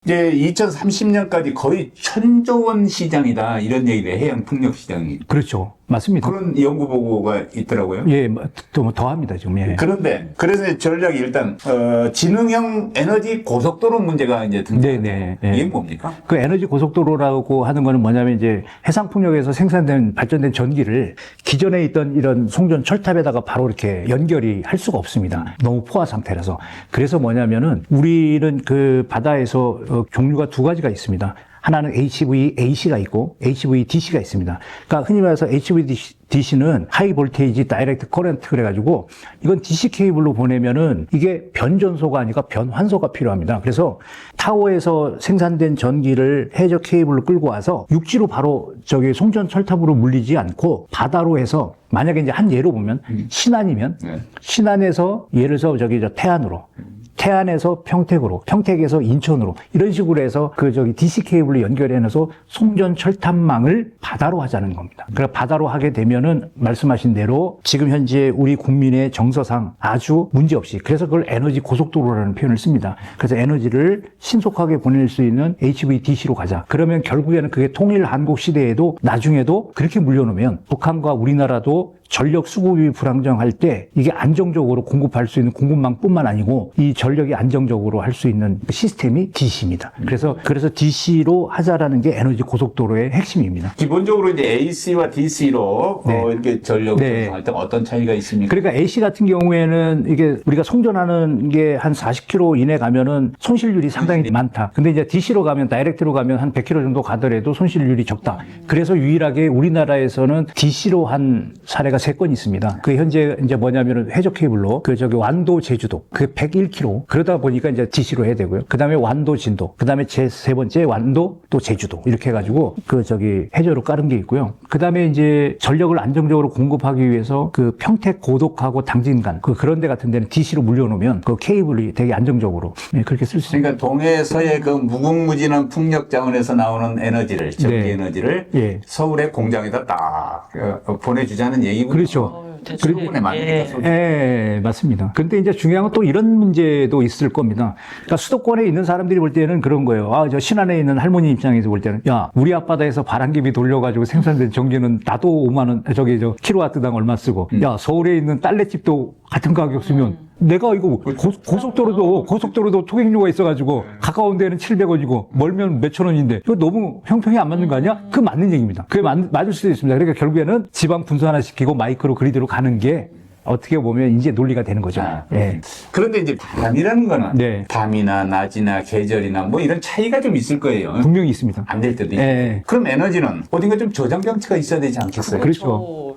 이제 2030년까지 거의 1,000조 원 시장이다 이런 얘기를 해요. 해양 풍력 시장이. 그렇죠. 맞습니다. 그런 연구 보고가 있더라고요. 예, 더 합니다, 지금. 예. 그런데 그래서 전략이 일단 지능형 에너지 고속도로 문제가 이제 등장. 네. 이게 뭡니까? 그 에너지 고속도로라고 하는 거는 뭐냐면 이제 해상풍력에서 생산된 발전된 전기를 기존에 있던 이런 송전 철탑에다가 바로 이렇게 연결이 할 수가 없습니다. 너무 포화 상태라서. 그래서 뭐냐면은 우리는 그 바다에서 종류가 두 가지가 있습니다. 하나는 HVAC가 있고 HVDC가 있습니다. 그러니까 흔히 말해서 HVDC는 하이 볼테이지 다이렉트 커런트 그래가지고 이건 DC 케이블로 보내면은 이게 변전소가 아니라 변환소가 필요합니다. 그래서 타워에서 생산된 전기를 해저 케이블로 끌고 와서 육지로 바로 저기 송전 철탑으로 물리지 않고 바다로 해서 만약에 이제 한 예로 보면 신안이면 신안에서 예를 들어서 저기 저 태안으로 태안에서 평택으로, 평택에서 인천으로 이런 식으로 해서 그 저기 DC 케이블로 연결해놔서 송전 철탑망을 바다로 하자는 겁니다. 그래서 바다로 하게 되면은 말씀하신 대로 지금 현재 우리 국민의 정서상 아주 문제없이 그래서 그걸 에너지 고속도로라는 표현을 씁니다. 그래서 에너지를 신속하게 보낼 수 있는 HVDC로 가자. 그러면 결국에는 그게 통일 한국 시대에도 나중에도 그렇게 물려놓으면 북한과 우리나라도 전력 수급이 불안정할 때 이게 안정적으로 공급할 수 있는 공급망뿐만 아니고 이 전력이 안정적으로 할 수 있는 시스템이 DC입니다. 그래서 DC로 하자라는 게 에너지 고속도로의 핵심입니다. 기본적으로 이제 AC와 DC로 이렇게 전력을 조성할 때 어떤 차이가 있습니까? 그러니까 AC 같은 경우에는 이게 우리가 송전하는 게 한 40km 이내 가면은 손실률이 상당히 많다. 근데 이제 DC로 가면 다이렉트로 가면 한 100km 정도 가더라도 손실률이 적다. 그래서 유일하게 우리나라에서는 DC로 한 사례가 3건 있습니다. 그 현재 이제 뭐냐면은 해저 케이블로 그 저기 완도 제주도 그 101km 그러다 보니까 이제 DC로 해야 되고요. 그다음에 완도 진도 그다음에 세 번째 완도 또 제주도 이렇게 해가지고 그 저기 해저로 깔은 게 있고요. 그다음에 이제 전력을 안정적으로 공급하기 위해서 그 평택 고덕하고 당진간 그런 데 같은 데는 DC로 물려놓으면 그 케이블이 되게 안정적으로 그렇게 쓸 수 있습니다. 그러니까 동해서의 그 무궁무진한 풍력 자원에서 나오는 에너지를 전기 에너지를 서울의 공장에다 딱 보내주자는 얘기군요. 그렇죠. 그분에 맞으니까. 예, 맞습니다. 근데 이제 중요한 건 또 이런 문제도 있을 겁니다. 그러니까 수도권에 있는 사람들이 볼 때는 그런 거예요. 아, 저 신안에 있는 할머니 입장에서 볼 때는 야, 우리 앞바다에서 바람개비 돌려가지고 생산된 전기는 나도 5만 원, 저기 저 킬로와트당 얼마 쓰고, 야, 서울에 있는 딸내집도 같은 가격 쓰면 내가 이거 고속도로도 통행료가 있어가지고 가까운 데는 700원이고 멀면 몇천 원인데 이거 너무 형평이 안 맞는 거 아니야? 그거 맞는 얘기입니다. 그게 맞을 수도 있습니다. 그러니까 결국에는 지방 분산화시키고 마이크로 그리드로 가는 게 어떻게 보면 이제 논리가 되는 거죠. 그런데 이제 밤이라는 거는 밤이나 낮이나 계절이나 뭐 이런 차이가 좀 있을 거예요. 분명히 있습니다. 안 될 때도 있고. 그럼 에너지는 어딘가 좀 저장 장치가 있어야 되지 않겠어요? 그렇죠.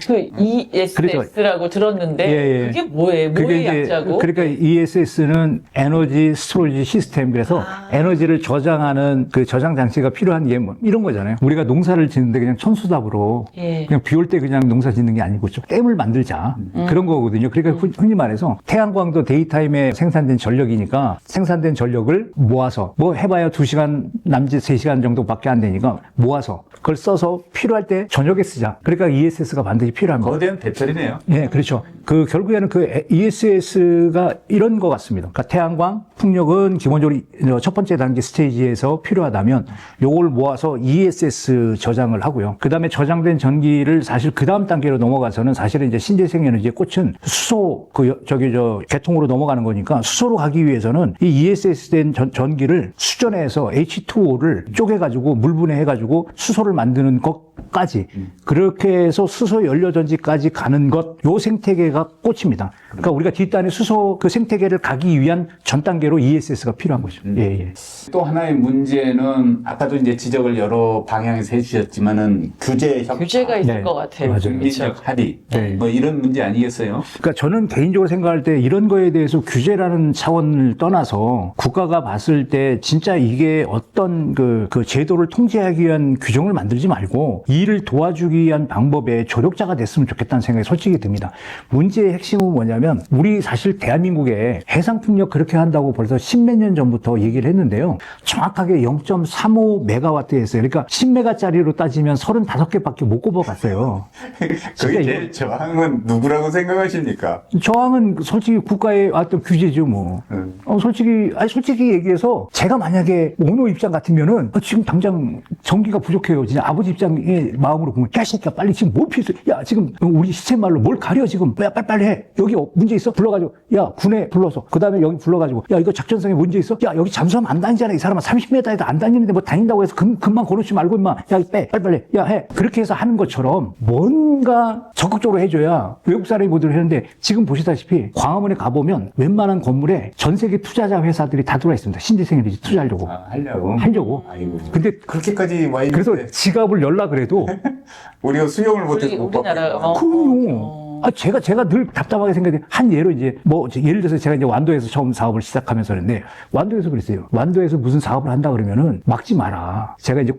그 ESS라고 들었는데 그게 뭐예요? 뭐의 약자고? 그러니까 ESS는 에너지 스토리지 시스템. 그래서 에너지를 저장하는 그 저장 장치가 필요한 게 뭐 이런 거잖아요. 우리가 농사를 짓는데 그냥 천수답으로 그냥 비 올 때 그냥 농사 짓는 게 아니고 좀 댐을 만들자. 그런 거거든요. 그러니까 흔히 말해서 태양광도 데이타임에 생산된 전력이니까 생산된 전력을 모아서 뭐 해봐야 2시간 남짓 3시간 정도밖에 안 되니까 모아서 그걸 써서 필요할 때 저녁에 쓰자. 그러니까 ESS가 반드시 필요합니다. 거대한 배터리네요. 네, 그렇죠. 그 결국에는 그 ESS가 이런 것 같습니다. 그러니까 태양광, 풍력은 기본적으로 첫 번째 단계 스테이지에서 필요하다면 요걸 모아서 ESS 저장을 하고요. 그 다음에 저장된 전기를 사실 그 다음 단계로 넘어가서는 사실은 이제 신재생 에너지의 꽃은 수소, 개통으로 넘어가는 거니까 수소로 가기 위해서는 이 ESS 된 전기를 수전해서 H2O를 쪼개가지고 물분해해가지고 수소를 만드는 것까지 그렇게 해서 수소 연료전지까지 가는 것, 요 생태계가 꽃입니다. 그러니까 우리가 뒷단에 수소 그 생태계를 가기 위한 전 단계로 ESS가 필요한 거죠. 또 하나의 문제는 아까도 이제 지적을 여러 방향에서 해주셨지만은 규제가 있을 것 같아요. 국민적 합의 뭐 이런 문제 아니겠어요? 그러니까 저는 개인적으로 생각할 때 이런 거에 대해서 규제라는 차원을 떠나서 국가가 봤을 때 진짜 이게 어떤 그 제도를 통제하기 위한 규정을 만들지 말고 이 일을 도와주기 위한 방법의 조력자가 됐으면 좋겠다는 생각이 솔직히 듭니다. 문제의 핵심은 뭐냐면 우리 사실 대한민국에 해상풍력 그렇게 한다고 벌써 십몇 년 전부터 얘기를 했는데요. 정확하게 0.35 메가와트였어요. 그러니까 10메가짜리로 따지면 35개밖에 못 꼽아봤어요. 그게 제일 저항은 누구라고 생각하십니까? 저항은 솔직히 국가의 어떤 규제죠, 뭐. 솔직히 얘기해서 제가 만약에 오너 입장 같으면은 지금 당장 전기가 부족해요. 진짜 아버지 입장의 마음으로 보면 야, 새끼야, 빨리 지금 뭘 필요해? 야, 지금 우리 시체말로 뭘 가려 지금? 야, 빨리 해. 여기 문제 있어? 불러가지고. 야, 군에 불러서. 그 다음에 여기 불러가지고. 야, 이거 작전상에 문제 있어? 야, 여기 잠수하면 안 다니잖아. 이 사람은 30m에도 안 다니는데 뭐 다닌다고 해서 금방 걸어오지 말고 임마. 야, 빨리. 야, 해. 그렇게 해서 하는 것처럼 뭔가 적극적으로 해줘야 외국 사람이 뭐들 하는데 지금 보시다시피 광화문에 가보면 웬만한 건물에 전 세계 투자자 회사들이 다 들어와 있습니다. 신재생에너지 투자하려고. 하려고. 아이고. 근데 그렇게까지 와 있는데. 그래서 지갑을 열라 그래도 우리가 수용을 못해서 못 우리나라 그럼요. 제가 늘 답답하게 생각해. 한 예로 이제, 예를 들어서 제가 이제 완도에서 처음 사업을 시작하면서 그랬는데, 완도에서 그랬어요. 완도에서 무슨 사업을 한다 그러면은 막지 마라. 제가 이제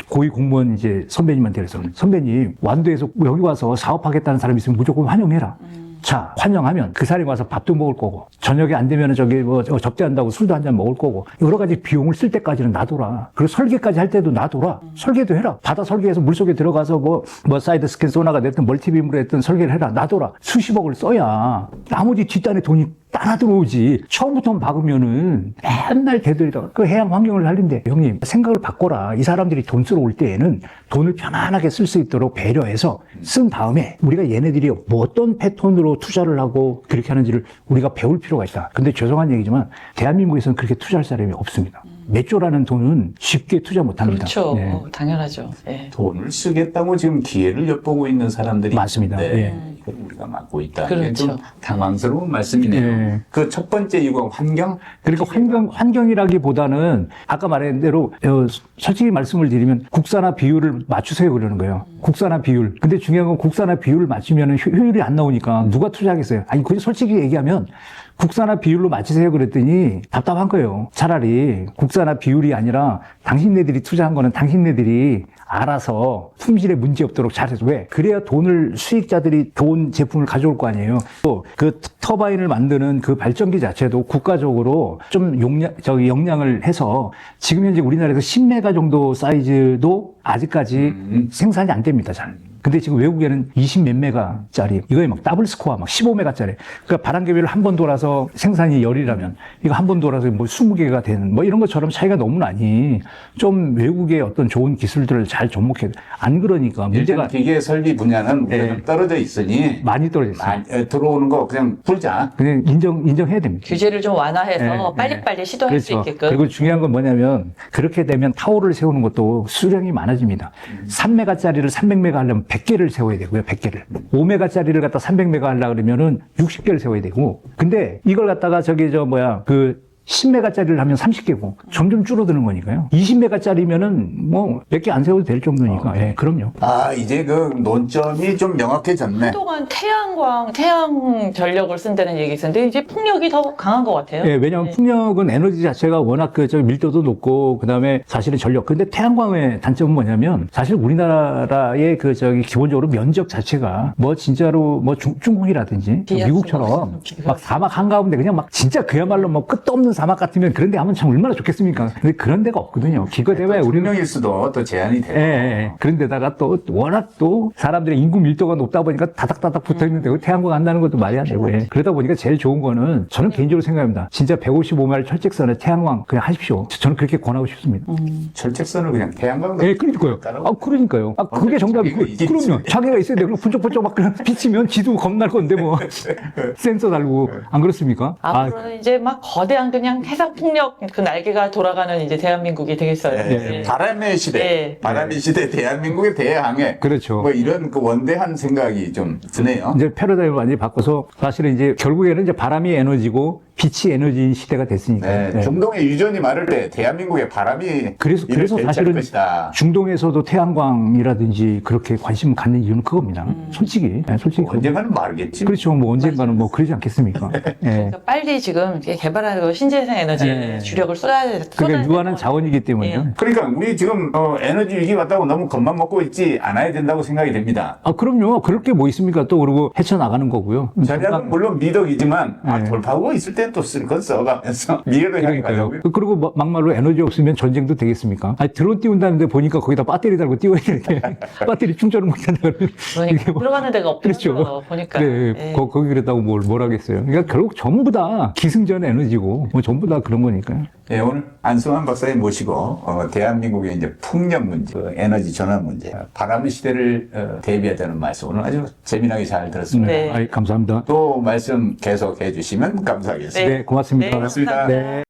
고위 공무원 이제 선배님한테 그래서, 선배님, 완도에서 여기 와서 사업하겠다는 사람이 있으면 무조건 환영해라. 자, 환영하면 그 사람이 와서 밥도 먹을 거고, 저녁에 안 되면 접대한다고 술도 한 잔 먹을 거고, 여러 가지 비용을 쓸 때까지는 놔둬라. 그리고 설계까지 할 때도 놔둬라. 설계도 해라. 바다 설계해서 물속에 들어가서 사이드 스캔 소나가 됐든 멀티빔으로 했든 설계를 해라. 놔둬라. 수십억을 써야 나머지 뒷단에 돈이 따라 들어오지. 처음부터 박으면은 맨날 되돌리다가 그 해양 환경을 살린대. 형님, 생각을 바꿔라. 이 사람들이 돈 쓰러 올 때에는 돈을 편안하게 쓸 수 있도록 배려해서 쓴 다음에 우리가 얘네들이 어떤 패턴으로 투자를 하고 그렇게 하는지를 우리가 배울 필요가 있다. 근데 죄송한 얘기지만 대한민국에서는 그렇게 투자할 사람이 없습니다. 몇 조라는 돈은 쉽게 투자 못 합니다. 그렇죠. 네. 당연하죠. 네. 돈을 쓰겠다고 지금 기회를 엿보고 있는 사람들이 맞습니다. 있는데 그걸 우리가 막고 있다. 이게 그렇죠. 좀 당황스러운 말씀이네요. 네. 그 첫 번째 이유가 환경? 그러니까 환경이라기보다는 아까 말한 대로 솔직히 말씀을 드리면 국산화 비율을 맞추세요 그러는 거예요. 국산화 비율. 근데 중요한 건 국산화 비율을 맞추면 효율이 안 나오니까 누가 투자하겠어요? 아니, 그냥 솔직히 얘기하면 국산화 비율로 맞추세요 그랬더니 답답한 거예요. 차라리 국산화 비율이 아니라 당신네들이 투자한 거는 당신네들이 알아서 품질에 문제 없도록 잘해서 왜? 그래야 수익자들이 좋은 제품을 가져올 거 아니에요. 또 그 터바인을 만드는 그 발전기 자체도 국가적으로 좀 역량을 해서 지금 현재 우리나라에서 10메가 정도 사이즈도 아직까지 생산이 안 됩니다, 잘. 근데 지금 외국에는 20 몇 메가짜리, 이거에 막 더블 스코어, 막 15메가짜리. 그러니까 바람개비를 한 번 돌아서 생산이 열이라면, 이거 한 번 돌아서 20개가 되는, 이런 것처럼 차이가 너무 나니, 좀 외국의 어떤 좋은 기술들을 잘 접목해야 돼. 안 그러니까 문제가. 일단 기계 설비 분야는 우리가 좀 떨어져 있으니. 많이 떨어져 있어요. 들어오는 거 그냥 풀자. 그냥 인정해야 됩니다. 규제를 좀 완화해서 빨리빨리 시도할 수 있게끔. 그리고 중요한 건 뭐냐면, 그렇게 되면 타워를 세우는 것도 수량이 많아집니다. 3메가짜리를 300메가 하려면 100개를 세워야 되고요, 100개를. 5메가짜리를 갖다 300메가 하려고 그러면은 60개를 세워야 되고. 근데 이걸 갖다가 10메가짜리를 하면 30개고 점점 줄어드는 거니까요. 20메가짜리면은 몇 개 안 세워도 될 정도니까. 예, 그럼요. 이제 그 논점이 좀 명확해졌네. 한동안 태양 전력을 쓴다는 얘기 있었는데 이제 풍력이 더 강한 것 같아요. 예, 왜냐하면 풍력은 에너지 자체가 워낙 밀도도 높고 그다음에 사실은 전력. 근데 태양광의 단점은 뭐냐면 사실 우리나라의 기본적으로 면적 자체가 진짜로 중국이라든지 미국처럼 막 사막 한가운데 그냥 막 진짜 그야말로 끝도 없는 사막 같으면 그런 데 하면 참 얼마나 좋겠습니까? 근데 그런 데가 없거든요. 기껏해봐야 우리는 풍력일수도 또 제한이 돼요. 예. 그런 데다가 또 워낙 또 사람들의 인구 밀도가 높다 보니까 다닥다닥 붙어 있는데 태양광 한다는 것도 말이 안 되고. 예. 그러다 보니까 제일 좋은 거는 저는 개인적으로 생각합니다. 진짜 155마일 철책선에 태양광 그냥 하십시오. 저는 그렇게 권하고 싶습니다. 철책선을 그냥 태양광. 예, 그러니까요. 그게 정답이. 그럼요. 자기가 있어야 돼. 그럼 번쩍번쩍 막 그냥 비치면 지도 겁날 건데 센서 달고 안 그렇습니까? 앞으로는 이제 막 거대한 그냥 해상풍력 그 날개가 돌아가는 이제 대한민국이 되겠어요. 네. 바람의 시대. 네. 바람의 시대 대한민국의 대항해. 그렇죠. 이런 원대한 생각이 좀 드네요. 이제 패러다임을 완전히 바꿔서 사실은 이제 결국에는 이제 바람이 에너지고 빛이 에너지인 시대가 됐으니까. 네, 네. 중동의 유전이 마를 때 대한민국의 바람이 그래서 이를 대체할 사실은 것이다. 중동에서도 태양광이라든지 그렇게 관심을 갖는 이유는 그겁니다. 솔직히. 네, 솔직히. 언젠가는 마르겠지. 그렇죠. 뭐 언젠가는 뭐 그러지 않겠습니까? 예. 그러니까 빨리 지금 이렇게 개발하고 신재생 에너지에 네. 주력을 쏟아야 돼. 그러니까 유한한 자원이기 때문에요. 예. 그러니까 우리 지금 에너지 위기 왔다고 너무 겁만 먹고 있지 않아야 된다고 생각이 됩니다. 아, 그럼요. 그럴 게 뭐 있습니까? 또 그러고 헤쳐나가는 거고요. 전략은 물론 미덕이지만 네. 돌파구가 있을 땐 또 쓸 건 써가면서 미래도 향해 가자고요. 그리고 막말로 에너지 없으면 전쟁도 되겠습니까? 아니, 드론 띄운다는데 보니까 거기다 배터리 달고 띄워야 되는데 배터리 충전을 못 한다 그러면 그러니까 이게 뭐- 들어가는 데가 없긴 그렇죠. 하죠. 보니까. 네, 예. 거기 그랬다고 뭘 하겠어요. 그러니까 결국 전부 다 기승전 에너지고 뭐 전부 다 그런 거니까요. 네, 오늘 안승환 박사님 모시고 대한민국의 이제 풍력 문제, 그 에너지 전환 문제, 바람의 시대를 대비하자는 말씀 오늘 아주 재미나게 잘 들었습니다. 네. 아이, 감사합니다. 또 말씀 계속해 주시면 감사하겠습니다. 네, 고맙습니다. 네, 감사합니다. 네.